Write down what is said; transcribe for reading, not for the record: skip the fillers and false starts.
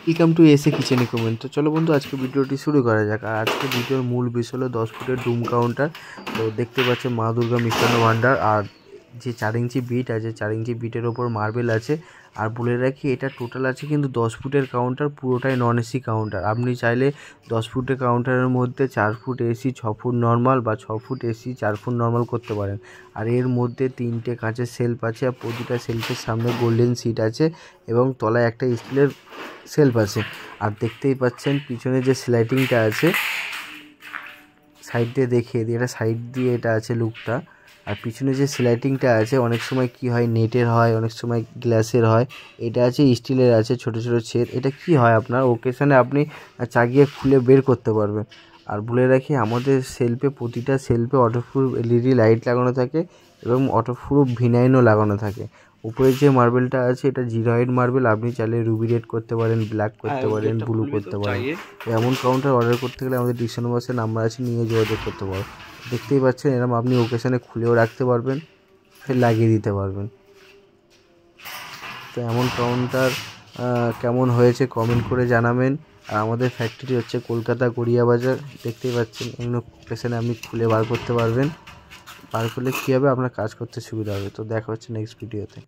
Welcome to এসে কিচেনে comment. তো চলো বন্ধু, আজকে ভিডিওটি শুরু করা যাক। আর আজকে ভিডিওর মূল বিষয় হলো 10 ফুটের ডুম কাউন্টার। তো দেখতে পাচ্ছেন মা দুর্গা মিষ্টান্ন ভাণ্ডার। আর যে 4 ইঞ্চি বিট আছে, 4 ইঞ্চি বিটের ওপর মার্বেল আছে। আর বলে রাখি, এটা টোটাল আছে কিন্তু 10 ফুটের কাউন্টার, পুরোটাই নন এসি কাউন্টার। আপনি চাইলে 10 ফুটের কাউন্টারের মধ্যে 4 ফুট এসি, 6 ফুট নর্মাল বা 6 ফুট এসি 4 ফুট নর্মাল করতে পারেন। আর এর মধ্যে 3টে কাঁচের সেলফ আছে, আর প্রতিটা সেলফের সামনে গোল্ডেন সিট আছে এবং তলায় একটা স্টিলের সেলফ আছে। আর দেখতেই পাচ্ছেন পিছনে যে স্লাইডিংটা আছে, সাইড দিয়ে দেখিয়ে দিই, এটা সাইড দিয়ে এটা আছে লুকটা। আর পিছনে যে স্লাইডিংটা আছে, অনেক সময় কি হয় নেটের হয়, অনেক সময় গ্লাসের হয়। এটা আছে স্টিলের আছে, ছোট ছোট ছেদ। এটা কি হয়, আপনার ওকেশনে আপনি চাগিয়ে খুলে বের করতে পারবেন। আর বলে রাখি, আমাদের সেলফে প্রতিটা সেলফে ওয়াটারপ্রুফ এলইডি লাইট লাগানো থাকে এবং ওয়াটারপ্রুফ ভিনাইনও লাগানো থাকে। উপরে যে মার্বেলটা আছে, এটা জিরয়েড মার্বেল। আপনি চাইলে রুবি রেড করতে পারেন, ব্ল্যাক করতে পারেন, ব্লু করতে পারেন। এমন কাউন্টার অর্ডার করতে গেলে আমাদের ডিসকাউন্ট বক্সে নাম্বার আছে, নিয়ে যোগাযোগ করতে পারেন। দেখতেই পাচ্ছেন, এরকম আপনি ওকেশনে খুলেও রাখতে পারবেন, ফের লাগিয়ে দিতে পারবেন। তো এমন কাউন্টার কেমন হয়েছে কমেন্ট করে জানাবেন। আর আমাদের ফ্যাক্টরি হচ্ছে কলকাতা গড়িয়া বাজার। দেখতেই পাচ্ছেন, এমন ওকেশনে আপনি খুলে বার করতে পারবেন। বার করলে কী হবে, আপনার কাজ করতে সুবিধা হবে। তো দেখা হচ্ছে নেক্সট ভিডিওতে।